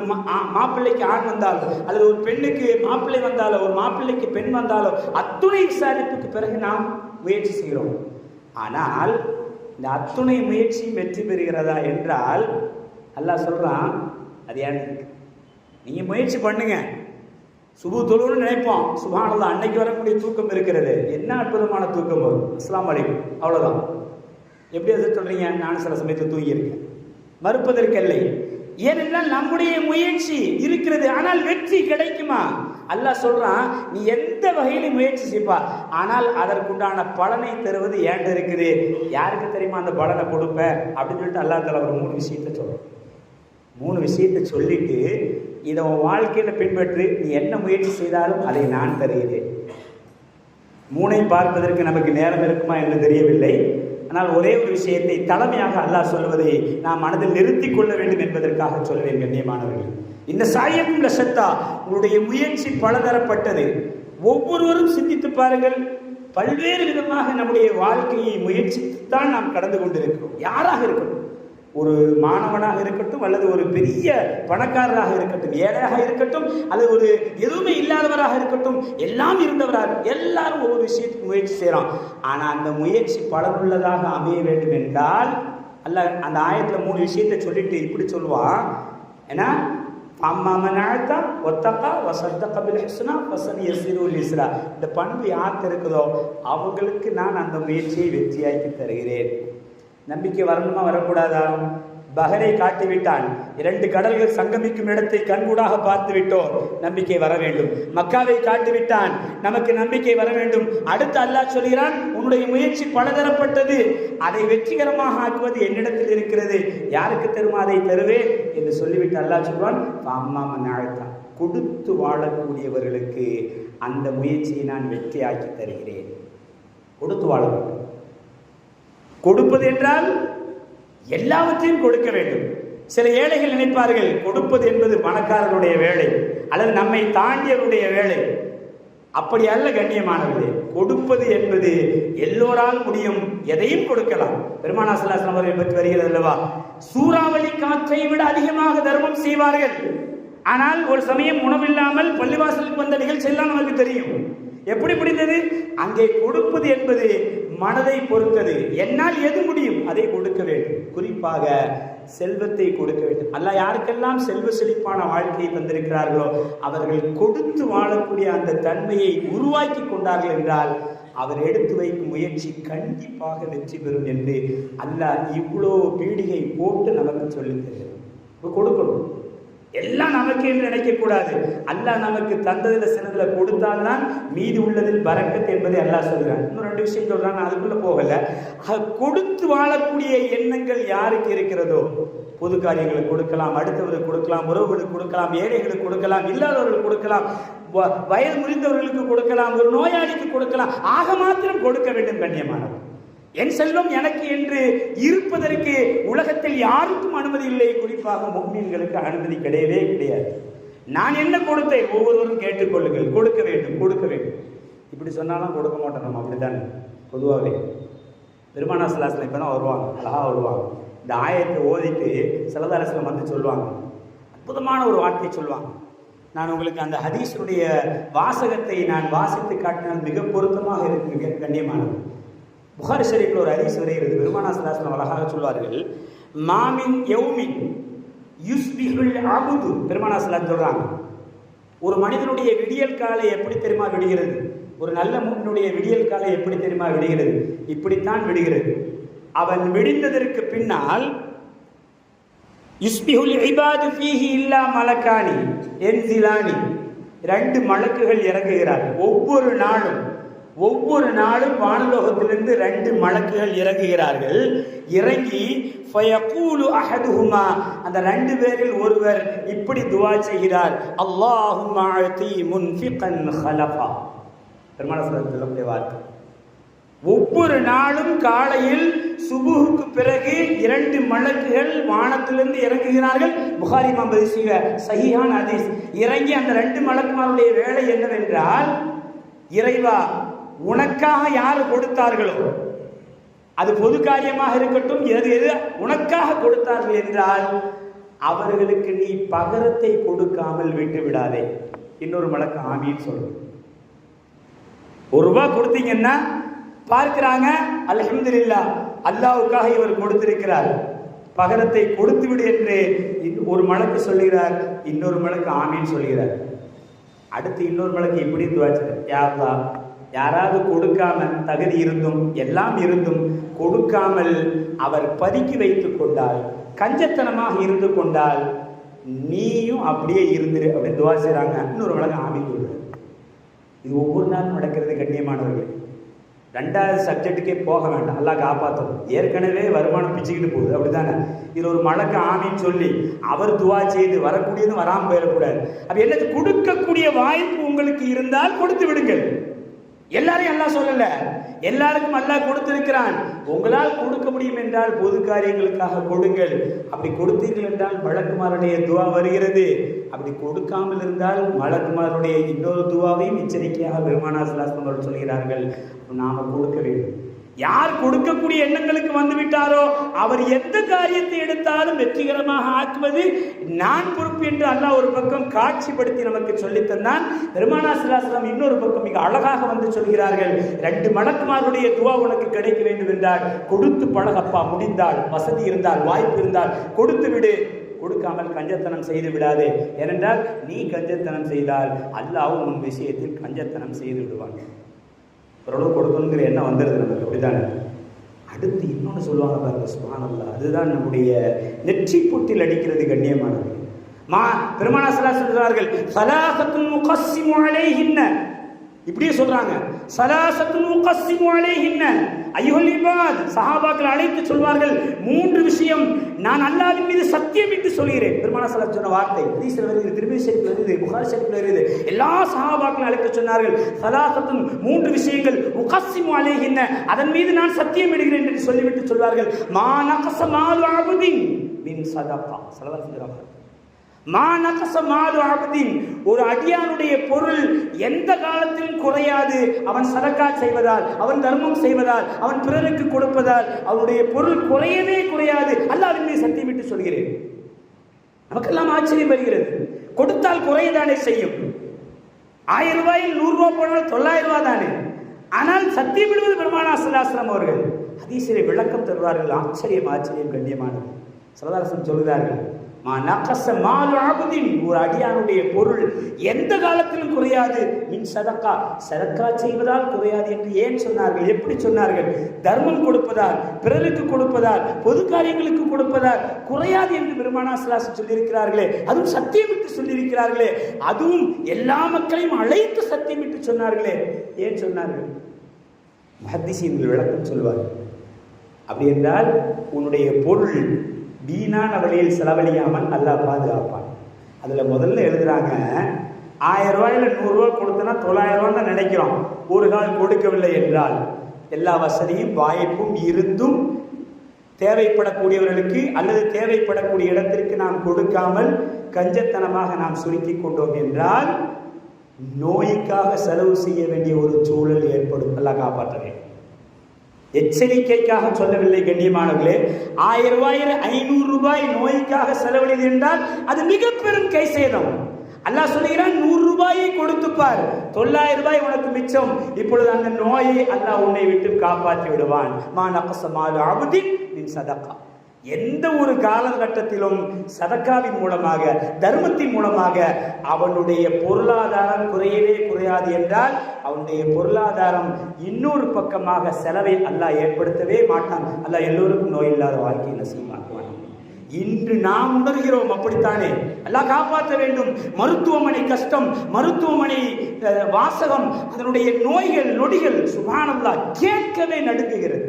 மாப்பிள்ளைக்கு ஆண் வந்தாலோ அல்லது ஒரு பெண்ணுக்கு மாப்பிள்ளை வந்தாலோ ஒரு மாப்பிள்ளைக்கு பெண் வந்தாலோ அத்துணை விசாரிப்புக்கு பிறகு நாம் முயற்சி செய்கிறோம். ஆனால் இந்த அத்துணை முயற்சியும் வெற்றி பெறுகிறதா என்றால் அல்லாஹ் சொல்றான், அது ஏன் நீங்க முயற்சி பண்ணுங்க. சுபு தொழுன்னு நினைப்போம், சுப்ஹானல்லாஹ் அன்னைக்கு வரக்கூடிய தூக்கம் இருக்கிறது, என்ன அற்புதமான தூக்கம் வரும், அஸ்ஸலாமு அலைக்கும், அவ்வளவுதான். எப்படி எது சொல்றீங்க? நானும் சில சமயத்தில் தூங்கி இருக்கேன், மறுப்பதற்கில்லை. ஏனென்றால் நம்முடைய முயற்சி இருக்கிறது, ஆனால் வெற்றி கிடைக்குமா? அல்லாஹ் சொல்றான், நீ எந்த வகையிலும் முயற்சி செய்ப்பா, ஆனால் அதற்குண்டான பலனை தருவது ஏன்ட்டு இருக்குது. யாருக்கு தெரியுமா அந்த பலனை கொடுப்ப அப்படின்னு சொல்லிட்டு அல்லாஹ் தஆலா ஒரு 3 விஷயத்தை சொல்றோம். 3 விஷயத்தை சொல்லிட்டு, இதை உன் வாழ்க்கையில பின்பற்றி நீ என்ன முயற்சி செய்தாலும் அதை நான் தருகிறேன். 3ஐ பார்ப்பதற்கு நமக்கு நேரம் இருக்குமா என்று தெரியவில்லை. ஆனால் ஒரே ஒரு விஷயத்தை தலைமையாக அல்லாஹ் சொல்வதை நாம் மனதில் நிறுத்திக் கொள்ள வேண்டும் என்பதற்காக சொல்வேன். கண்ணியமானவர்கள், இந்த சாயக்கும் லசத்தா, உங்களுடைய முயற்சி பலதரப்பட்டது. ஒவ்வொருவரும் சிந்தித்து பாருங்கள், பல்வேறு விதமாக நம்முடைய வாழ்க்கையை முயற்சித்துத்தான் நாம் கடந்து கொண்டிருக்கிறோம். யாராக இருக்கட்டும், ஒரு மாணவனாக இருக்கட்டும் அல்லது ஒரு பெரிய பணக்காரராக இருக்கட்டும், ஏழையாக இருக்கட்டும் அல்லது ஒரு எதுவுமே இல்லாதவராக இருக்கட்டும், எல்லாம் இருந்தவராக எல்லாரும் ஒவ்வொரு விஷயத்துக்கு முயற்சி செய்யறோம். ஆனா அந்த முயற்சி பலனுள்ளதாக அமைய வேண்டும் என்றால் அல்லாஹ் அந்த ஆயத்துல 3 விஷயத்தை சொல்லிட்டு இப்படி சொல்லுவான், ஏன்னா இந்த பண்பு யாருக்கு இருக்குதோ அவங்களுக்கு நான் அந்த முயற்சியை வெற்றியாக்கி தருகிறேன். நம்பிக்கை வரணுமா வரக்கூடாதா? பஹரை காட்டிவிட்டான், 2 கடல்கள் சங்கமிக்கும் இடத்தை கண்கூடாக பார்த்து விட்டோம், நம்பிக்கை வர வேண்டும். மக்காவை காட்டிவிட்டான், நமக்கு நம்பிக்கை வர வேண்டும். அடுத்து அல்லாஹ் சொல்கிறான், உன்னுடைய முயற்சி பலதரப்பட்டது, அதை வெற்றிகரமாக ஆக்குவது என்னிடத்தில் இருக்கிறது, யாருக்கு தருமா அதை தருவேன் என்று சொல்லிவிட்டு அல்லாஹ் சொல்வான், கொடுத்து வாழக்கூடியவர்களுக்கு அந்த முயற்சியை நான் வெற்றியாக்கி தருகிறேன். கொடுத்து வாழ வேண்டும். கொடுப்பது என்றால் எல்லாவற்றையும் கொடுக்க வேண்டும். சில ஏழைகள் நினைப்பார்கள், கொடுப்பது என்பது பணக்காரனுடைய வேலை அல்லது நம்மை தாண்டியவருடைய வேலை. அப்படி அல்ல கண்ணியமானவர்களே, கொடுப்பது என்பது எல்லோரால் முடியும், எதையும் கொடுக்கலாம். பெருமானார் ஸல்லல்லாஹு அலைஹி வஸல்லம் அவர்களை பற்றி வருகிறது அல்லவா, சூறாவளி காற்றை விட அதிகமாக தர்மம் செய்வார்கள். ஆனால் ஒரு சமயம் உணவில்லாமல் பள்ளிவாசலுக்கு வந்த நிகழ்ச்சி எல்லாம் நமக்கு தெரியும். எப்படி முடிந்தது? அங்கே கொடுப்பது என்பது மனதை பொறுத்தது. என்னால் எது முடியும் அதை கொடுக்க வேண்டும். குறிப்பாக செல்வத்தை கொடுக்க வேண்டும். அல்லாஹ் யாருக்கெல்லாம் செல்வ செழிப்பான வாழ்க்கையை தந்திருக்கிறார்களோ அவர்கள் கொடுத்து வாழக்கூடிய அந்த தன்மையை உருவாக்கி கொண்டார்கள் என்றால் அவர் எடுத்து வைக்கும் முயற்சி கண்டிப்பாக வெற்றி பெறும் என்று அல்லாஹ் இவ்வளோ பீடிகை போட்டு நமக்கு சொல்லித் தருகிறார். கொடுக்கணும், எல்லாம் நமக்கு என்று நினைக்கக்கூடாது. அல்லாஹ் நமக்கு தந்ததில் சிலதுல கொடுத்தால்தான் மீதி உள்ளதில் பரக்கத் என்பதை அல்லாஹ் சொல்கிறான். இன்னும் 2 விஷயம் சொல்றான், அதுக்குள்ள போகல. கொடுத்து வாழக்கூடிய எண்ணங்கள் யாருக்கு இருக்கிறதோ, பொது காரியங்களுக்கு கொடுக்கலாம், அடுத்தவர்களுக்கு கொடுக்கலாம், உறவுகளுக்கு கொடுக்கலாம், ஏழைகளுக்கு கொடுக்கலாம், இல்லாதவர்களுக்கு கொடுக்கலாம், வயது முறிந்தவர்களுக்கு கொடுக்கலாம், ஒரு நோயாளிக்கு கொடுக்கலாம், ஆக மாத்திரம் கொடுக்க வேண்டும். கண்ணியமானவர், என் செல்வம் எனக்கு என்று இருப்பதற்கு உலகத்தில் யாருக்கும் அனுமதி இல்லை. குறிப்பாக முஃமின்களுக்கு அனுமதி கிடையவே கிடையாது. நான் என்ன கொடுத்தேன் ஒவ்வொருவரும் கேட்டுக்கொள்ளுங்கள், கொடுக்க வேண்டும் கொடுக்க வேண்டும். இப்படி சொன்னாலும் கொடுக்க மாட்டோம் நம்ம, அப்படித்தானே? பொதுவாகவே பெருமானார் ஸல்லல்லாஹு அலைஹி வஸல்லம் இப்போ தான் வருவாங்க, அழகாக வருவாங்க. இந்த ஆயத்தை ஓதிட்டு ஸல்லல்லாஹு அலைஹி வஸல்லம் வந்து சொல்லுவாங்க, அற்புதமான ஒரு வார்த்தை சொல்லுவாங்க. நான் உங்களுக்கு அந்த ஹதீஸுடைய வாசகத்தை நான் வாசித்து காட்டினால் மிக பொருத்தமாக இருக்கு. மிக கண்ணியமானது. புகாரி ஷரீஃபில் ஒரு ஹதீஸ் வருகிறது. பெருமானார் ஸல்லல்லாஹு அலைஹி வஸல்லம் அழகாக சொல்வார்கள், மாமின் யௌமின் யுஸ்பிஹுல் அப்து. பெருமானார் ஸல்லல்லாஹு சொல்றாங்க, ஒரு மனிதனுடைய விடியல் காலை எப்படி தெரியுமா விடுகிறது? ஒரு நல்ல முன்னுடைய விடியல் காலை எப்படி தெரியுமா விடுகிறது? இப்படித்தான் விடுகிறது. அவன் விடிந்ததற்கு பின்னால் யுஸ்பிஹுல் இபாது ஃபீஹி இல்லா மலக்கானி என்சிலானி, 2 மலக்குகள் இறங்குகிறார்கள். ஒவ்வொரு நாளும் வானலோகத்திலிருந்து 2 மலக்குகள் இறங்குகிறார்கள். இறங்கி ஃபயகூலு அஹதுஹுமா, அந்த 2 பேரில் ஒருவர் இப்படி துஆ செய்கிறார், அல்லாஹும்ம அதி முன்ஃபிகன் ஹலஃபா. பெருமானார் ஸல்லல்லாஹு அலைஹி வஸல்லம் வார்த்தை. ஒவ்வொரு நாளும் காலையில் சுபுஹுக்கு பிறகு 2 மலக்குகள் வானத்திலிருந்து இறங்குகிறார்கள். புகாரி இமாம் பதிவு சஹீஹான ஹதீஸ். இறங்கி அந்த 2 மலக்குமாருடைய வேலை என்னவென்றால், இறைவா உனக்காக யார் கொடுத்தார்களோ, அது பொது காரியமாக இருக்கட்டும், எது உனக்காக கொடுத்தார்கள் என்றால் அவர்களுக்கு நீ பகரத்தை கொடுக்காமல் விட்டு விடாதே. இன்னொரு மலக்கு ஆமீன் சொல்லு. ₹1 கொடுத்தீங்கன்னா பார்க்கிறாங்க, அல்ஹம்துலில்லாஹ் அல்லாஹ்வுக்காக இவர் கொடுத்திருக்கிறார், பகரத்தை கொடுத்து விடு என்று ஒரு மலக்கு சொல்லுகிறார். இன்னொரு மலக்கு ஆமீன் சொல்லுகிறார். அடுத்து இன்னொரு மலக்கு இப்படி துஆ செய்கிறார், யா அல்லாஹ் யாராவது கொடுக்காம, தகுதி இருந்தும் எல்லாம் இருந்தும் கொடுக்காமல் அவர் பதுக்கி வைத்துக் கொண்டால், கஞ்சத்தனமாக இருந்து கொண்டால் நீயும் அப்படியே இருந்துரு அப்படின்னு துஆ செய்றாங்க. இன்னொரு மலக்கு ஆமீன் சொல்றார். இது ஒவ்வொரு நாளும் நடக்கிறது கண்ணியமானவர்களே. 2வது சப்ஜெக்டுக்கே போக வேண்டாம், அல்லாஹ் காப்பாற்றும். ஏற்கனவே வருமானம் பிச்சுக்கிட்டு போகுது, அப்படித்தானே? இது ஒரு மலக்கு ஆமீன் சொல்லி அவர் துஆ செய்து வரக்கூடியது வராமல் போயிடக்கூடாது. அப்ப என்னது, கொடுக்கக்கூடிய வாய்ப்பு உங்களுக்கு இருந்தால் கொடுத்து விடுங்கள். எல்லாரையும் அல்லாஹ் சொல்லல, எல்லாருக்கும் அல்லாஹ் கொடுத்திருக்கிறான். உங்களால் கொடுக்க முடியும் என்றால் பொது காரியங்களுக்காக கொடுங்கள். அப்படி கொடுத்தீர்கள் என்றால் மலக்குமாருடைய துஆ வருகிறது. அப்படி கொடுக்காமல் இருந்தால் மலக்குமாருடைய இன்னொரு துஆவையும் எச்சரிக்கையாக பெருமானார் ஸல்லல்லாஹு அலைஹி வஸல்லம் சொல்கிறார்கள், நாம கொடுக்க வேண்டும். யார் கொடுக்கக்கூடிய எண்ணங்களுக்கு வந்து விட்டாரோ அவர் எந்த காரியத்தை எடுத்தாலும் வெற்றிகரமாக ஆக்குவது நான் பொறுப்பு என்று அல்லாஹ் ஒரு பக்கம் காட்சிப்படுத்தி நமக்கு சொல்லித்தந்தான். பெருமானார் ஸல்லல்லாஹு அலைஹி வஸல்லம் இன்னொரு பக்கம் மிக அழகாக வந்து சொல்கிறார்கள், 2 மலக்குமாருடைய துஆ உனக்கு கிடைக்க வேண்டும் என்றால் கொடுத்து பழகப்பா. முடிந்தால், வசதி இருந்தால், வாய்ப்பு இருந்தால் கொடுத்து விடு. கொடுக்காமல் கஞ்சத்தனம் செய்து விடாதே. ஏனென்றால் நீ கஞ்சத்தனம் செய்தால் அல்லாஹ் உன் விஷயத்தில் கஞ்சத்தனம் செய்து விடுவான். ஓரளவு கொடுக்கணுங்கிற எண்ணம் வந்துடுது நமக்கு, அப்படித்தானே? அடுத்து இன்னொன்று சொல்லுவாங்க பாருங்க, சுப்ஹானல்லாஹ், அதுதான் நம்முடைய நெற்றி பொட்டில் அடிக்கிறது கண்ணியமானது. பெருமானார் ஸல்லல்லாஹு அலைஹி வஸல்லம் சொல்றார்கள், ஸலாஸத்துன் முகஸ்ஸிமு அலைஹின்ன, இப்படியே சொல்றாங்க, ஸலாஸத்துன் முகஸ்ஸிமு அலைஹின்ன அய்யுல் இபாத். சஹாபாக்கள் அழைத்து சொல்வார்கள், 3 விஷயம் நான் அல்லாஹ்வின் மீது சத்தியமிட்டு சொல்கிறேன். பெருமானார் ஸல்லல்லாஹு அலைஹி வஸல்லம் சொன்ன வார்த்தை ஹதீஸ்ல வருகிறது, திருமதி ஷரீஃப்ல வருகிறது, புகாரி ஷரீஃப்ல வருகிறது. எல்லா சஹாபாக்களும் அழைத்து சொன்னார்கள், ஸலாஸத்துன் 3 விஷயங்கள் முகஸ்ஸிமு அலைஹின்ன, அதன் மீது நான் சத்தியமிடுகிறேன் என்று சொல்லிவிட்டு சொல்வார்கள், மா நகஸ மாலு அப்தின் மின் ஸதகா. ஸல்லல்லாஹு அலைஹி வஸல்லம் மா நகஸ மாலு அப்தின், ஒரு அடியானுடைய பொருள் எந்த காலத்திலும் குறையாது. அவன் சதகா செய்வதால், அவன் தர்மம் செய்வதால், அவன் பிறருக்கு கொடுப்பதால் அவனுடைய பொருள் குறையவே குறையாது. அல்லாஹ்வின் மீது சத்தியமிட்டு சொல்கிறேன். நமக்கெல்லாம் ஆச்சரியம் வருகிறது, கொடுத்தால் குறையதானே செய்யும். 1000 ரூபாயில் 100 ரூபாய் போனால் 900 ரூபாய் தானே. ஆனால் சத்தியமிடுவது பெருமானார் ஸல்லல்லாஹு அலைஹி வஸல்லம் அவர்கள் ஹதீஸிலே விளக்கம் தருவார்கள். ஆச்சரியம் கண்ணியமானது. ஸல்லல்லாஹு அலைஹி வஸல்லம் சொல்கிறார்கள், மா நகஸ மாலு அப்தின், ஒரு அடியானுடைய பொருள் எந்த காலத்திலும் குறையாது. மின் ஸதகா, சதகா செய்வதால் குறையாது என்று ஏன் சொன்னார்கள்? எப்படி சொன்னார்கள்? தர்மம் கொடுப்பதால், பிறருக்கு கொடுப்பதால், பொது காரியங்களுக்கு கொடுப்பதால் குறையாது என்று பெருமானார் ஸல்லல்லாஹு அலைஹி வஸல்லம் சொல்லியிருக்கிறார்களே, அதுவும் சத்தியமிட்டு சொல்லியிருக்கிறார்களே, அதுவும் எல்லா மக்களையும் அழைத்து சத்தியமிட்டு சொன்னார்களே, ஏன் சொன்னார்கள்? முஹத்திஸீன்கள் விளக்கம் சொல்வார்கள். அப்படி என்றால் உன்னுடைய பொருள் வீணான வழியில் செலவழியாமல் அல்லாஹ் பாதுகாப்பான். அதில் முதல்ல எழுதுறாங்க, 1000 ரூபாயில் 100 ரூபாய் கொடுத்தனா 900 ரூபாய் தான் நினைக்கிறோம். ஒரு கால் கொடுக்கவில்லை என்றால், எல்லா வசதியும் வாய்ப்பும் இருந்தும் தேவைப்படக்கூடியவர்களுக்கு அல்லது தேவைப்படக்கூடிய இடத்திற்கு நாம் கொடுக்காமல் கஞ்சத்தனமாக நாம் சுருக்கி கொண்டோம் என்றால் நோய்க்காக செலவு செய்ய வேண்டிய ஒரு சூழல் ஏற்படும். அல்லாஹ் காப்பாற்ற வேண்டும். எச்சரிக்கைக்காக சொல்லவில்லை கண்ணியமானவர்களே. 1000 ரூபாயில் 500 ரூபாய் நோய்க்காக செலவழிது என்றால் அது மிக பெரும் கை சேதம். அல்லாஹ் சொல்லுகிறான், 100 ரூபாயை கொடுத்துப்பார், 900 ரூபாய் உனக்கு மிச்சம். இப்பொழுது அந்த நோயை அல்லாஹ் உன்னை விட்டு காப்பாற்றி விடுவான். மா நகஸ மாலு அப்தின் மின் ஸதகா. எந்த ஒரு காலகட்டத்திலும் சதக்காவின் மூலமாக, தர்மத்தின் மூலமாக அவனுடைய பொருளாதாரம் குறையவே குறையாது என்றால் அவனுடைய பொருளாதாரம் இன்னொரு பக்கமாக செலவை அல்லாஹ் ஏற்படுத்தவே மாட்டான். அல்லாஹ் எல்லோருக்கும் நோய் இல்லாத வாழ்க்கையை நசீபாக்குவான். இன்று நாம் உணர்கிறோம் அப்படித்தானே. அல்லாஹ் காப்பாற்ற வேண்டும். மருத்துவமனை கஷ்டம், மருத்துவமனை வாசகம், அதனுடைய நோய்கள் நொடிகள் சுப்ஹானல்லாஹ் கேட்கவே நடுங்குகிறது.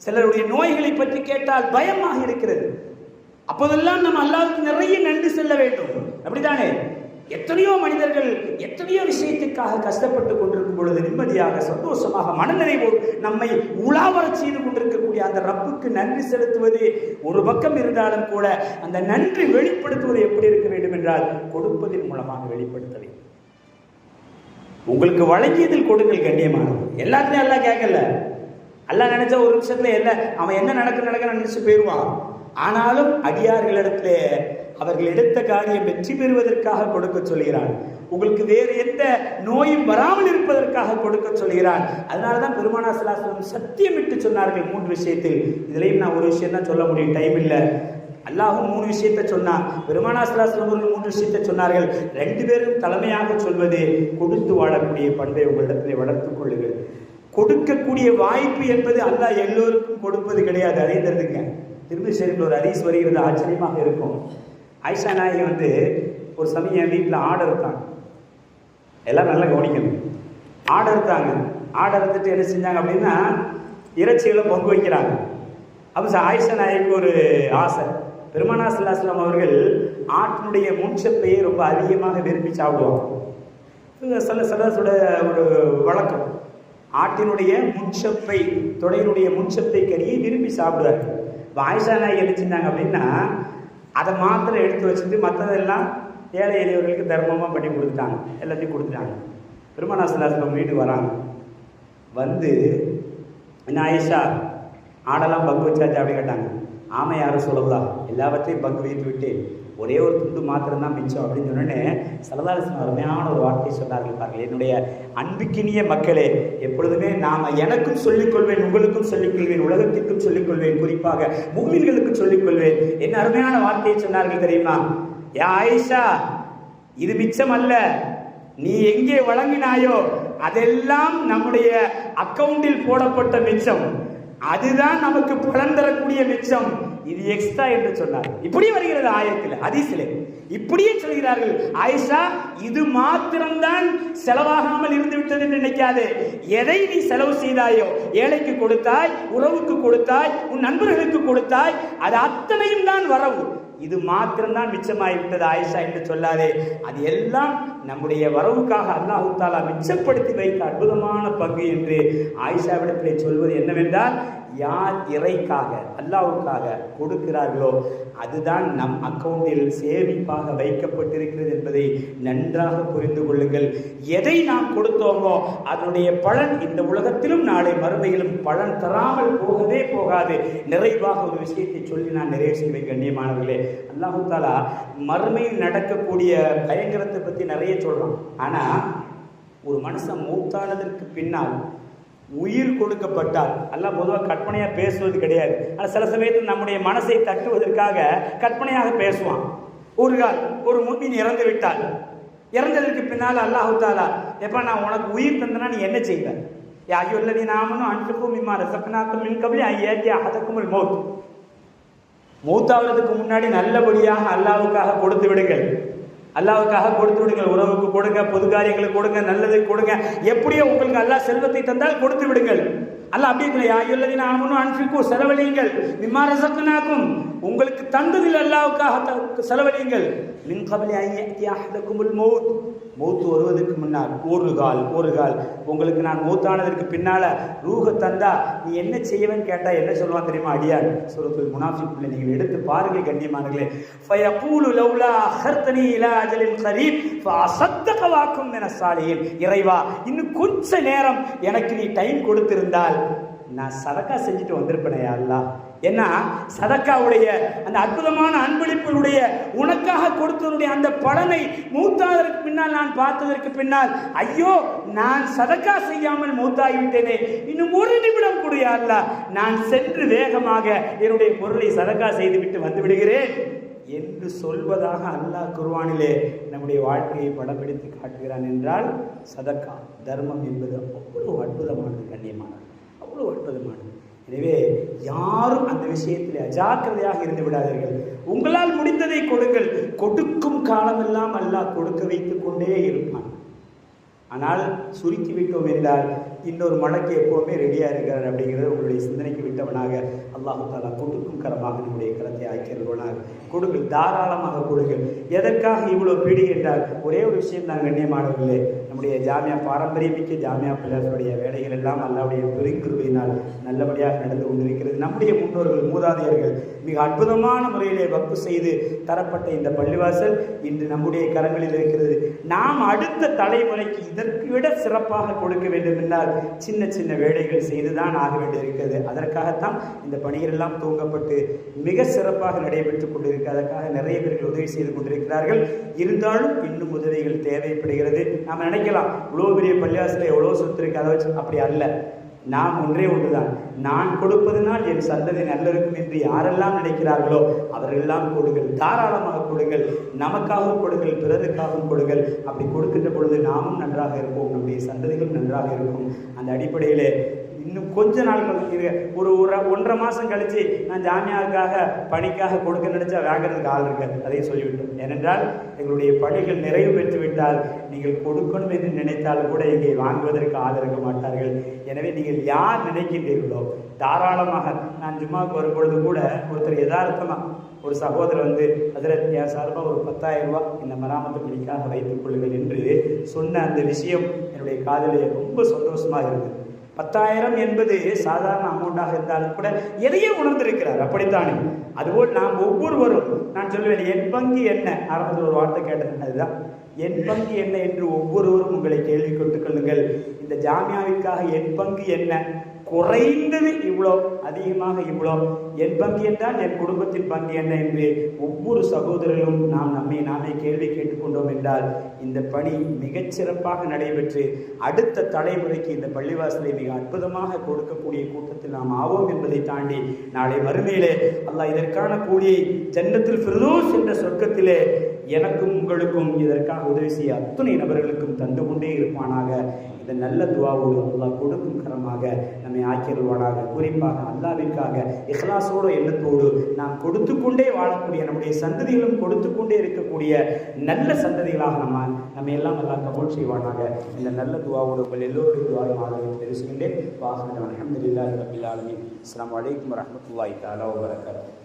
சிலருடைய நோய்களை பற்றி கேட்டால் பயமாக இருக்கிறது. அப்போதெல்லாம் நம்ம அல்லாஹ்வுக்கு நிறைய நன்றி செல்ல வேண்டும். அப்படித்தானே? எத்தனையோ மனிதர்கள் எத்தனையோ விஷயத்துக்காக கஷ்டப்பட்டு கொண்டிருக்கும் பொழுது நிம்மதியாக, சந்தோஷமாக, மனநிறைவோடு நம்மை உலாவர செய்து கொண்டிருக்கக்கூடிய அந்த ரப்புக்கு நன்றி செலுத்துவது ஒரு பக்கம் இருந்தாலும் கூட அந்த நன்றி வெளிப்படுத்துவது எப்படி இருக்க வேண்டும் என்றால் கொடுப்பதன் மூலமாக வெளிப்படுத்த வேண்டும். உங்களுக்கு வழங்கியதில் கொடுங்கள் கண்ணியமானது. எல்லாத்தையும் எல்லாம் கேட்கல. அல்லாஹ் நினைச்சா ஒரு நிமிஷத்துல எல்லாம் அவன் என்ன நடக்க நினைச்சு போயிடுவான். ஆனாலும் அடியார்களிடத்துல அவர்கள் எடுத்த காரியம் வெற்றி பெறுவதற்காக கொடுக்க சொல்கிறான். உங்களுக்கு வேறு எந்த நோயும் வராமல் இருப்பதற்காக கொடுக்க சொல்கிறான். அதனாலதான் பெருமானார் ஸல்லல்லாஹு அலைஹி வஸல்லம் சத்தியமிட்டு சொன்னார்கள் 3 விஷயத்தில். இதுலயும் நான் ஒரு விஷயம் தான் சொல்ல முடியும், டைம் இல்லை. அல்லாஹும் 3 விஷயத்தை சொன்னான், பெருமானார் ஸல்லல்லாஹு அலைஹி வஸல்லம் 3 விஷயத்தை சொன்னார்கள். 2 பேரும் தலைமையாக சொல்வது கொடுத்து வாழக்கூடிய பண்பை உங்களிடத்தில் வளர்த்துக் கொள்ளுங்கள். கொடுக்கக்கூடிய வாய்ப்பு என்பது அல்லாஹ் எல்லோருக்கும் கொடுப்பது கிடையாது. அதே தெரிஞ்சுங்க. திரும்பி ஷெரீஃப்ல ஒரு ஹதீஸ் வருகிறது, ஆச்சரியமாக இருக்கும். ஆயிஷா நாயகி ஒரு சமயம் என் வீட்டில் ஆடை இருக்காங்க. எல்லாம் நல்லா கவனிக்கணும். ஆடை இருக்காங்க. ஆடை இருந்துட்டு என்ன செஞ்சாங்க அப்படின்னா இறைச்சிகளை பங்கு வைக்கிறாங்க. அப்போ ஆயிஷா நாயகிக்கு ஒரு ஆசை. பெருமானார் ஸல்லல்லாஹு அலைஹி வஸல்லம் அவர்கள் ஆட்டினுடைய முன்சப்பையை ரொம்ப அதிகமாக விரும்பி சாப்பிடுவாங்க. சல்லல்லாஹு ஒரு வழக்கம். ஆட்டினுடைய முன்சப்பை, தொடையினுடைய முன்சப்பை கறியை விரும்பி சாப்பிடுவார்கள். இப்போ ஆயிஷா நாயகி என்ன செஞ்சாங்க அப்படின்னா அதை மாத்திரம் எடுத்து வச்சுட்டு மற்றதெல்லாம் ஏழை எளியவர்களுக்கு தர்மமாக பண்ணி கொடுத்துட்டாங்க. எல்லாத்தையும் கொடுத்துட்டாங்க. பெருமானார் ஸல்லல்லாஹு அலைஹி வஸல்லம் வீட்டுக்கு வராங்க. வந்து என்ன ஆயிஷா ஆடெல்லாம் பங்கு வச்சாச்சு அப்படி கேட்டாங்க. ஆமாம் யாரும் சொல்லலாம், எல்லாவற்றையும் பங்கு வைத்து விட்டேன், ஒரே ஒரு துண்டு மாத்திரம்தான் மிச்சம் அப்படின்னு சொன்னோடனே ஸல்லல்லாஹு அலைஹி வஸல்லம் அருமையான ஒரு வார்த்தை சொன்னார்கள் பாருங்கள். என்னுடைய அன்பிக்கினிய மக்களே, எப்பொழுதுமே எனக்கும் சொல்லிக்கொள்வேன், உங்களுக்கும் சொல்லிக்கொள்வேன், உலகத்திற்கும் சொல்லிக்கொள்வேன், குறிப்பாக முஃமின்களுக்கும் சொல்லிக்கொள்வேன். என்ன அருமையான வார்த்தையை சொன்னார்கள் தெரியுமா? யா ஆயிஷா, இது மிச்சம் அல்ல, நீ எங்கே வழங்கினாயோ அதெல்லாம் நம்முடைய அக்கவுண்டில் போடப்பட்ட மிச்சம், அதுதான் நமக்கு பலன் தரக்கூடிய மிச்சம், இது எக்ஸ்ட்ரா என்று சொன்னார். இப்படி வருகிறது ஆயத்தில், ஹதீஸிலே இப்படியே சொல்கிறார்கள். ஆயிஷா, இது மாத்திரம்தான் செலவாகாமல் இருந்து விட்டது என்று நினைக்காதே. எதை நீ செலவு செய்தாயோ, ஏழைக்கு கொடுத்தாய், உறவுக்கு கொடுத்தாய், உன் நண்பர்களுக்கு கொடுத்தாய், அது அத்தனையும் தான் வரவு, இது மாத்திரம்தான் மிச்சமாகிவிட்டது ஆயிஷா என்று சொல்லாதே. அது எல்லாம் நம்முடைய வரவுக்காக அல்லாஹ் தஆலா மிச்சப்படுத்தி வைத்த அற்புதமான பங்கு என்று ஆயிஷாவிடத்திலே சொல்வது என்னவென்றால், யார் இறைக்காக அல்லாஹ்வுக்காக கொடுக்கிறார்களோ அதுதான் நம் அக்கவுண்டில் சேமிப்பாக வைக்கப்பட்டிருக்கிறது என்பதை நன்றாக புரிந்து கொள்ளுங்கள். எதை நாம் கொடுத்தோமோ அதனுடைய பலன் இந்த உலகத்திலும் நாளை மறுமையிலும் பலன் தராமல் போகவே போகாது. நிறைவாக ஒரு விஷயத்தை சொல்லி நான் நிறைவு செய்வேன் கண்ணியமானவர்களே. அல்லாஹ் தஆலா மறுமையில் நடக்கக்கூடிய பயங்கரத்தை பற்றி நிறைய சொல்றான். ஆனா ஒரு மனுஷன் மூத்தானதற்கு பின்னால் உயிர் கொடுக்கப்பட்டால், அல்லாஹ் பொதுவாக கற்பனையாக பேசுவது கிடையாது. ஆனால் சில சமயத்தில் நம்முடைய மனசை தட்டுவதற்காக கற்பனையாக பேசுவான். ஒரு முஃமின் இறந்து விட்டால், இறந்ததற்கு பின்னால் அல்லாஹ் தஆலா, எப்ப நான் உனக்கு உயிர் தந்தனா நீ என்ன செய்வ? யா அய்யுஹல்லதீன ஆமனூ அன்ஃபிகூ மிம்மா ரஸக்னாக்கும் மின் கப்லி அன் யஅத்திய அஹதகுமுல் மௌத். மௌத்தாவதற்கு முன்னாடி நல்லபடியாக அல்லாஹ்வுக்காக கொடுத்து விடுங்கள். அல்லாஹ்வுக்காக கொடுத்து விடுங்கள். உறவுக்கு கொடுங்க, பொது காரியங்களுக்கு கொடுங்க, நல்லது கொடுங்க. எப்படியோ உங்களுக்கு அல்லாஹ் செல்வத்தை தந்தால் கொடுத்து விடுங்கள். அல்லாஹ் அப்படியே யா அய்யுஹல்லதீன ஆமனூ அன்ஃபிகூ, செலவழியுங்கள், மிம்மா ரஸக்னாக்கும், உங்களுக்கு தந்ததில் அல்லாஹ்வுக்காக செலவழியுங்கள், மின் கப்லி அன் யஅத்திய அஹதகுமுல் மௌத், மௌத் வருவதற்கு முன்னால் ஒரு கால் உங்களுக்கு நான் மௌத்தானதற்கு பின்னால ரூஹ தந்தா நீ என்ன செய்வேன்னு கேட்டா என்ன சொல்லுவான் தெரியுமா? அடியார் சூரத்துல் முனாஃபிக்குள்ள நீங்கள் எடுத்து பாருங்கள் கண்ணியமானங்களே. ஃபயகூலு லவ்லா அஹர்தனி இலா அஜலின் கரீப் ஃபஅஸத்தக வஅகும் மினஸ் ஸாலிஹீன். இறைவா, இன்னும் கொஞ்ச நேரம் எனக்கு நீ டைம் கொடுத்திருந்தால் நான் சதக்கா செஞ்சுட்டு வந்திருப்பேனே அல்லாஹ் ஏன்னா சதக்காவுடைய அந்த அற்புதமான அன்பளிப்புடைய உனக்காக கொடுத்ததுடைய அந்த பலனை மூத்தாதற்கு பின்னால் நான் பார்த்ததற்கு பின்னால் ஐயோ நான் சதக்கா செய்யாமல் மூத்தாகிவிட்டேனே, இன்னும் ஒரு நிமிடம் கூட அல்லாஹ் நான் சென்று வேகமாக என்னுடைய பொருளை சதக்கா செய்துவிட்டு வந்து விடுகிறேன் என்று சொல்வதாக அல்லாஹ் குர்ஆனிலே நம்முடைய வாழ்க்கையை படம்பிடித்து காட்டுகிறான் என்றால் சதக்கா தர்மம் என்பது அவ்வளவு அற்புதமானது, கண்ணியமானது, அவ்வளவு அற்புதமானது. எனவே யாரும் அந்த விஷயத்தில் அஜாக்கிரதையாக இருந்து விடாதீர்கள். உங்களால் முடிந்ததை கொடுங்கள். கொடுக்கும் காலமெல்லாம் அல்லாஹ் கொடுக்க வைத்துக் கொண்டே இருப்பான். ஆனால் சுருக்கி விட்டோம் என்றால் இன்னொரு மடக்கு எப்போவுமே ரெடியாக இருக்கிறார் அப்படிங்கிறது உங்களுடைய சிந்தனைக்கு விட்டவனாக அல்லாஹ் தாலா கொடுக்கும் கரமாக நம்முடைய கரத்தை ஆக்கிறவனாக கொடுங்கள், தாராளமாக கொடுங்கள். எதற்காக இவ்வளோ பீடி என்றால் ஒரே ஒரு விஷயம் தான் கண்ணியமானவர்களே, நம்முடைய ஜாமியா பாரம்பரியமிக்க ஜாமியா பிள்ளைகளுடைய வேலைகள் எல்லாம் அல்லாவுடைய பெருங்கிருபையினால் நல்லபடியாக நடந்து கொண்டிருக்கிறது. நம்முடைய முன்னோர்கள் மூதாதையர்கள் மிக அற்புதமான முறையிலே வக்ஃப் செய்து தரப்பட்ட இந்த பள்ளிவாசல் இன்று நம்முடைய கரங்களில் இருக்கிறது. நாம் அடுத்த தலைமுறைக்கு இதற்கு விட சிறப்பாக கொடுக்க வேண்டும் என்றால் சின்ன சின்ன வேலைகள் செய்துதான் ஆக வேண்டியிருக்கிறது. அதற்காகத்தான் இந்த பணிகள் எல்லாம் துவங்கப்பட்டு மிக சிறப்பாக நடைபெற்றுக் கொண்டிருக்கிறது. அதற்காக நிறைய பேர்கள் உதவி செய்து கொண்டிருக்கிறார்கள். இருந்தாலும் இன்னும் உதவிகள் தேவைப்படுகிறது. நாம் நினைக்கலாம் இவ்வளோ பெரிய பள்ளிவாசல எவ்வளோ சொத்து இருக்கு, அதை வச்சு அப்படி அல்ல. நாம் ஒன்றே ஒன்றுதான், நான் கொடுப்பதனால் என் சந்ததி நல்லிருக்கும் என்று யாரெல்லாம் நினைக்கிறார்களோ அவரெல்லாம் கொடுங்கள், தாராளமாக கொடுங்கள், நமக்காகவும் கொடுங்கள், பிறருக்காகவும் கொடுங்கள். அப்படி கொடுக்கின்ற பொழுது நாமும் நன்றாக இருப்போம், நம்முடைய சந்ததிகளும் நன்றாக இருக்கும். அந்த அடிப்படையிலே இன்னும் கொஞ்ச நாட்கள் ஒரு 1.5 மாதம் கழித்து நான் ஜாமியாவுக்காக பணிக்காக கொடுக்க நினைச்சா வாங்கிறதுக்கு ஆள் இருக்காது. அதையும் சொல்லிவிட்டோம். ஏனென்றால் எங்களுடைய பணிகள் நிறைவு பெற்று விட்டால் நீங்கள் கொடுக்கணும் என்று நினைத்தால் கூட இங்கே வாங்குவதற்கு ஆள் இருக்க மாட்டார்கள். எனவே நீங்கள் யார் நினைக்கின்றீர்களோ தாராளமாக. நான் ஜும்மாவுக்கு வரும்பொழுது கூட ஒருத்தர் யதார்த்தமாக ஒரு சகோதரர் வந்து அதில் என் சார்பாக ஒரு 10,000 ரூபாய் இந்த மராமத்து பணிக்காக வைத்துக் கொள்ளுங்கள் என்று சொன்ன அந்த விஷயம் என்னுடைய காதிலே ரொம்ப சந்தோஷமாக இருந்தது. 10,000 என்பது சாதாரண அமௌண்டாக இருந்தாலும் கூட எதையே உணர்ந்திருக்கிறார். அப்படித்தானே அதுபோல் நாம் ஒவ்வொருவரும், நான் சொல்லுவேன் என் பங்கு என்ன, ஆரம்பத்தில் ஒரு வார்த்தை கேட்டது அதுதான், என் பங்கு என்ன என்று ஒவ்வொருவரும் உங்களை கேள்வி கேட்டுக் கொள்ளுங்கள். இந்த ஜாமியாவிற்காக என் பங்கு என்ன, குறைந்தது இவ்வளோ, அதிகமாக இவ்வளோ, என் பங்கு என்றால் என் குடும்பத்தின் பங்கு என்ன என்று ஒவ்வொரு சகோதரர்களும் நாம் நம்மை நாமே கேள்வி கேட்டுக்கொண்டோம் என்றால் இந்த பணி மிகச்சிறப்பாக நடைபெற்று அடுத்த தலைமுறைக்கு இந்த பள்ளிவாசலை மிக அற்புதமாக கொடுக்கக்கூடிய கூட்டத்தில் நாம் ஆவோம் என்பதை தாண்டி நாளை மறுமையிலே அல்லாஹ் இதற்கான கூலியை ஜன்னத்துல் ஃபிர்தௌஸ் என்ற சொர்க்கத்திலே எனக்கும் உங்களுக்கும் இதற்காக உதவி செய்ய அத்துணை நபர்களுக்கும் தந்து கொண்டே இருப்பானாக. இந்த நல்ல துவாவோடு அல்லாஹ் கொடுக்கும் கரமாக நம்மை ஆக்கிடுவானாக. குறிப்பாக அல்லாஹ்விற்காக இஹ்லாஸோடு எண்ணத்தோடு நாம் கொடுத்து கொண்டே வாழக்கூடிய, நம்முடைய சந்ததிகளும் கொடுத்து கொண்டே இருக்கக்கூடிய நல்ல சந்ததிகளாக நம்ம எல்லாம் அல்லாஹ் கபூல் செய்வானாக. இந்த நல்ல துவாவோடு உங்கள் எல்லோருடைய துவாவும் ஆதரவு தெரிவிக்கின்றேன். வாஹிர் அல்ஹம்துலில்லாஹி ரப்பில் ஆலமீன். அஸ்ஸலாமு அலைக்கும் வரஹ்மத்துல்லாஹி தஆலா வபரகாத்துஹு.